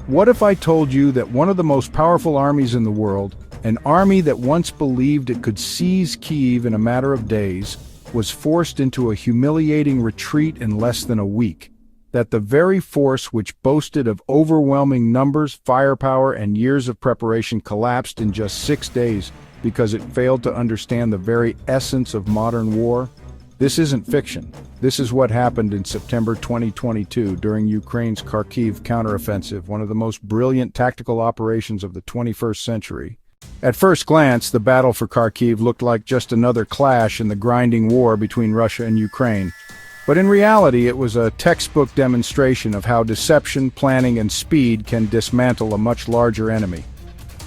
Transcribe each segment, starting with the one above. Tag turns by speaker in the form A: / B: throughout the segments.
A: What if I told you that one of the most powerful armies in the world, an army that once believed it could seize Kyiv in a matter of days, was forced into a humiliating retreat in less than a week? That the very force which boasted of overwhelming numbers, firepower, and years of preparation collapsed in just 6 days because it failed to understand the very essence of modern war? This isn't fiction. This is what happened in September 2022 during Ukraine's Kharkiv counteroffensive, one of the most brilliant tactical operations of the 21st century. At first glance, the battle for Kharkiv looked like just another clash in the grinding war between Russia and Ukraine. But in reality, it was a textbook demonstration of how deception, planning, and speed can dismantle a much larger enemy.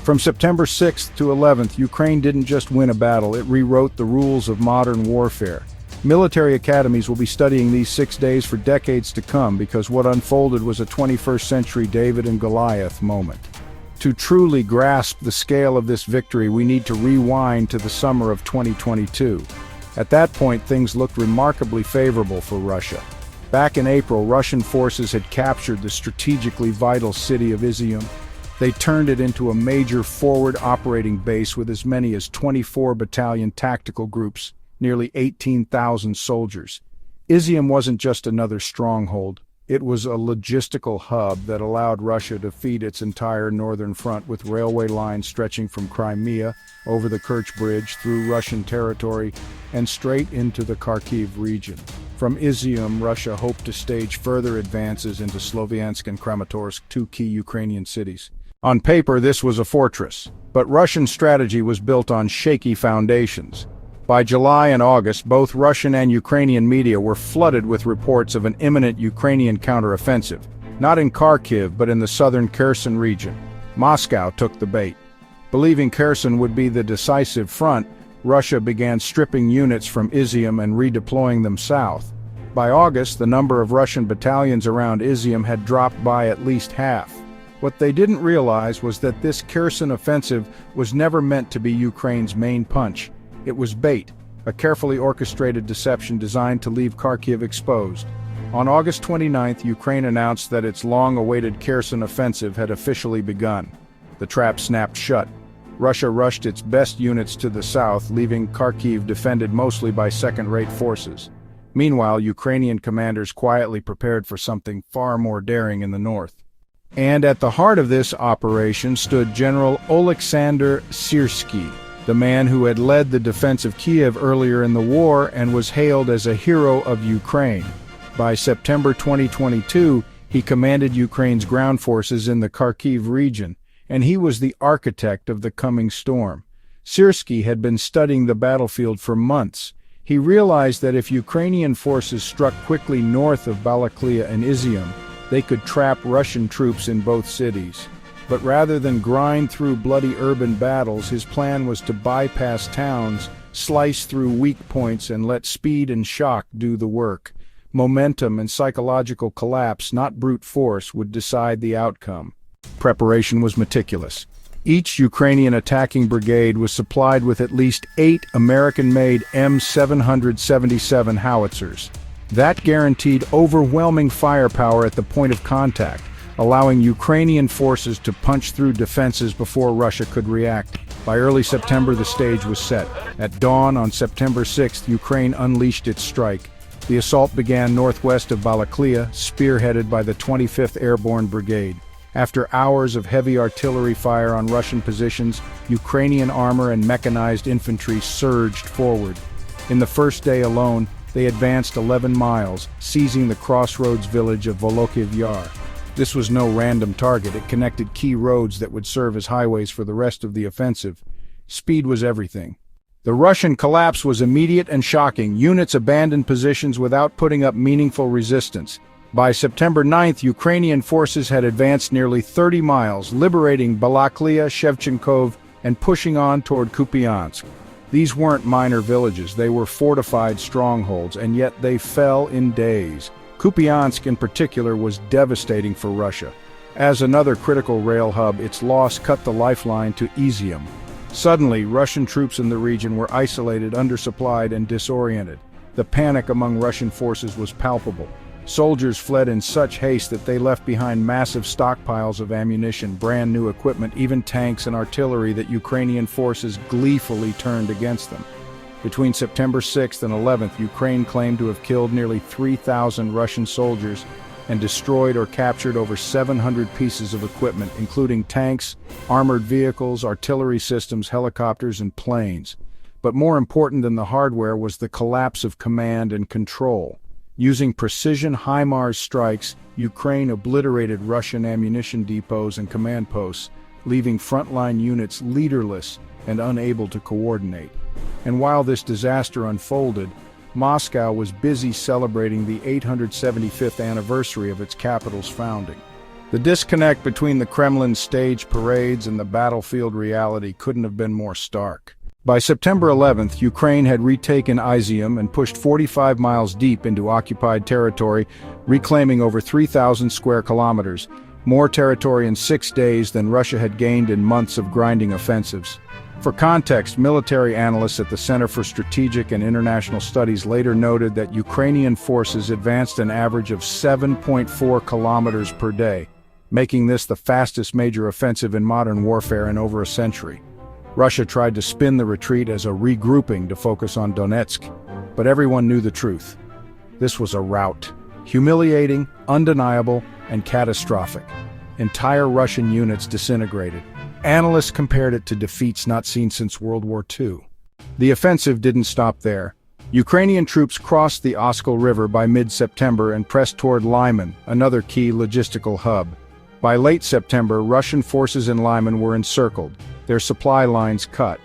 A: From September 6th to 11th, Ukraine didn't just win a battle, it rewrote the rules of modern warfare. Military academies will be studying these 6 days for decades to come because what unfolded was a 21st century David and Goliath moment. To truly grasp the scale of this victory, we need to rewind to the summer of 2022. At that point, things looked remarkably favorable for Russia. Back in April, Russian forces had captured the strategically vital city of Izium. They turned it into a major forward operating base with as many as 24 battalion tactical groups, nearly 18,000 soldiers. Izium wasn't just another stronghold. It was a logistical hub that allowed Russia to feed its entire northern front with railway lines stretching from Crimea over the Kerch Bridge through Russian territory and straight into the Kharkiv region. From Izium, Russia hoped to stage further advances into Sloviansk and Kramatorsk, two key Ukrainian cities. On paper, this was a fortress, but Russian strategy was built on shaky foundations. By July and August, both Russian and Ukrainian media were flooded with reports of an imminent Ukrainian counteroffensive, not in Kharkiv but in the southern Kherson region. Moscow took the bait. Believing Kherson would be the decisive front, Russia began stripping units from Izium and redeploying them south. By August, the number of Russian battalions around Izium had dropped by at least half. What they didn't realize was that this Kherson offensive was never meant to be Ukraine's main punch. It was bait, a carefully orchestrated deception designed to leave Kharkiv exposed. On August 29th, Ukraine announced that its long-awaited Kherson offensive had officially begun. The trap snapped shut. Russia rushed its best units to the south, leaving Kharkiv defended mostly by second-rate forces. Meanwhile, Ukrainian commanders quietly prepared for something far more daring in the north. And at the heart of this operation stood General Syrskyi, the man who had led the defense of Kyiv earlier in the war and was hailed as a hero of Ukraine. By September 2022, he commanded Ukraine's ground forces in the Kharkiv region, and he was the architect of the coming storm. Syrskyi had been studying the battlefield for months. He realized that if Ukrainian forces struck quickly north of Balaklia and Izium, they could trap Russian troops in both cities. But rather than grind through bloody urban battles, his plan was to bypass towns, slice through weak points, and let speed and shock do the work. Momentum and psychological collapse, not brute force, would decide the outcome. Preparation was meticulous. Each Ukrainian attacking brigade was supplied with at least 8 American-made M777 howitzers. That guaranteed overwhelming firepower at the point of contact, allowing Ukrainian forces to punch through defenses before Russia could react. By early September, the stage was set. At dawn on September 6th, Ukraine unleashed its strike. The assault began northwest of Balaklia, spearheaded by the 25th Airborne Brigade. After hours of heavy artillery fire on Russian positions, Ukrainian armor and mechanized infantry surged forward. In the first day alone, they advanced 11 miles, seizing the crossroads village of Volokhiv Yar. This was no random target. It connected key roads that would serve as highways for the rest of the offensive. Speed was everything. The Russian collapse was immediate and shocking. Units abandoned positions without putting up meaningful resistance. By September 9th, Ukrainian forces had advanced nearly 30 miles, liberating Balaklia, Shevchenkov, and pushing on toward Kupiansk. These weren't minor villages. They were fortified strongholds, and yet they fell in days. Kupiansk in particular was devastating for Russia. As another critical rail hub, its loss cut the lifeline to Izium. Suddenly, Russian troops in the region were isolated, undersupplied, and disoriented. The panic among Russian forces was palpable. Soldiers fled in such haste that they left behind massive stockpiles of ammunition, brand new equipment, even tanks and artillery that Ukrainian forces gleefully turned against them. Between September 6th and 11th, Ukraine claimed to have killed nearly 3,000 Russian soldiers and destroyed or captured over 700 pieces of equipment, including tanks, armored vehicles, artillery systems, helicopters, and planes. But more important than the hardware was the collapse of command and control. Using precision HIMARS strikes, Ukraine obliterated Russian ammunition depots and command posts, leaving frontline units leaderless and unable to coordinate. And while this disaster unfolded, Moscow was busy celebrating the 875th anniversary of its capital's founding. The disconnect between the Kremlin's stage parades and the battlefield reality couldn't have been more stark. By September 11th, Ukraine had retaken Izium and pushed 45 miles deep into occupied territory, reclaiming over 3,000 square kilometers, more territory in 6 days than Russia had gained in months of grinding offensives. For context, military analysts at the Center for Strategic and International Studies later noted that Ukrainian forces advanced an average of 7.4 kilometers per day, making this the fastest major offensive in modern warfare in over a century. Russia tried to spin the retreat as a regrouping to focus on Donetsk, but everyone knew the truth. This was a rout. Humiliating, undeniable, and catastrophic. Entire Russian units disintegrated. Analysts compared it to defeats not seen since World War II. The offensive didn't stop there. Ukrainian troops crossed the Oskol River by mid-September and pressed toward Lyman, another key logistical hub. By late September, Russian forces in Lyman were encircled, their supply lines cut.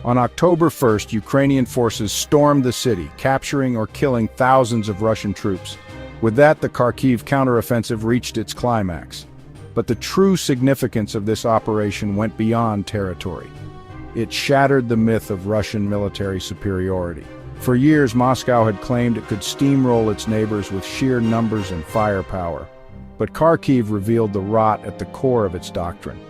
A: On October 1st, Ukrainian forces stormed the city, capturing or killing thousands of Russian troops. With that, the Kharkiv counteroffensive reached its climax. But the true significance of this operation went beyond territory. It shattered the myth of Russian military superiority. For years, Moscow had claimed it could steamroll its neighbors with sheer numbers and firepower. But Kharkiv revealed the rot at the core of its doctrine.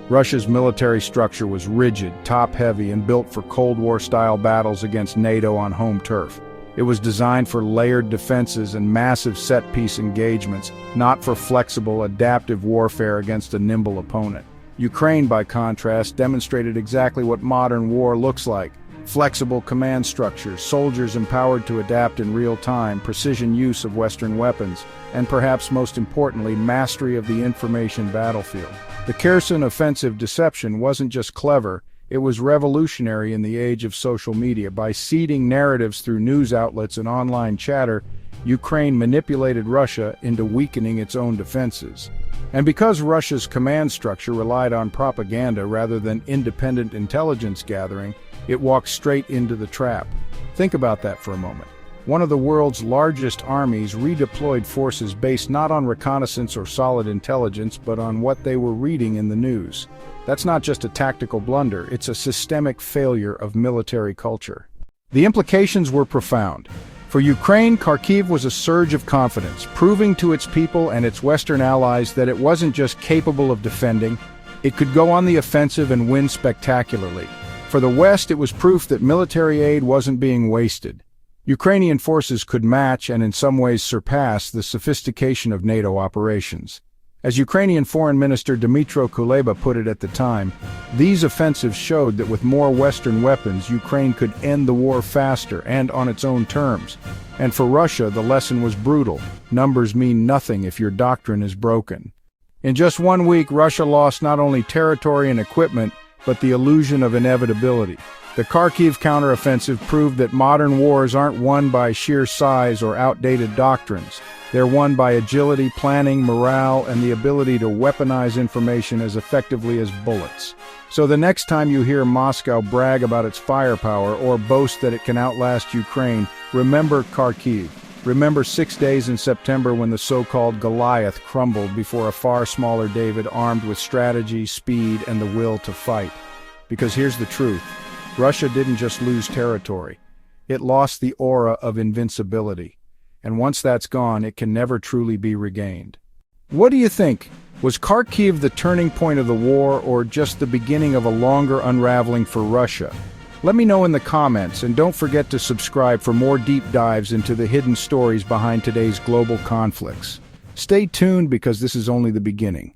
A: Russia's military structure was rigid, top-heavy, and built for Cold War-style battles against NATO on home turf. It was designed for layered defenses and massive set-piece engagements, not for flexible, adaptive warfare against a nimble opponent. Ukraine, by contrast, demonstrated exactly what modern war looks like. Flexible command structures, soldiers empowered to adapt in real time, precision use of Western weapons, and perhaps most importantly, mastery of the information battlefield. The Kherson offensive deception wasn't just clever, it was revolutionary in the age of social media. By seeding narratives through news outlets and online chatter, Ukraine manipulated Russia into weakening its own defenses. And because Russia's command structure relied on propaganda rather than independent intelligence gathering, it walked straight into the trap. Think about that for a moment. One of the world's largest armies redeployed forces based not on reconnaissance or solid intelligence, but on what they were reading in the news. That's not just a tactical blunder, it's a systemic failure of military culture. The implications were profound. For Ukraine, Kharkiv was a surge of confidence, proving to its people and its Western allies that it wasn't just capable of defending, it could go on the offensive and win spectacularly. For the West, it was proof that military aid wasn't being wasted. Ukrainian forces could match and in some ways surpass the sophistication of NATO operations. As Ukrainian Foreign Minister Dmytro Kuleba put it at the time, these offensives showed that with more Western weapons, Ukraine could end the war faster and on its own terms. And for Russia, the lesson was brutal. Numbers mean nothing if your doctrine is broken. In just 1 week, Russia lost not only territory and equipment, but the illusion of inevitability. The Kharkiv counteroffensive proved that modern wars aren't won by sheer size or outdated doctrines. They're won by agility, planning, morale, and the ability to weaponize information as effectively as bullets. So the next time you hear Moscow brag about its firepower or boast that it can outlast Ukraine, remember Kharkiv. Remember 6 days in September when the so-called Goliath crumbled before a far smaller David armed with strategy, speed, and the will to fight. Because here's the truth. Russia didn't just lose territory. It lost the aura of invincibility. And once that's gone, it can never truly be regained. What do you think? Was Kharkiv the turning point of the war or just the beginning of a longer unraveling for Russia? Let me know in the comments, and don't forget to subscribe for more deep dives into the hidden stories behind today's global conflicts. Stay tuned because this is only the beginning.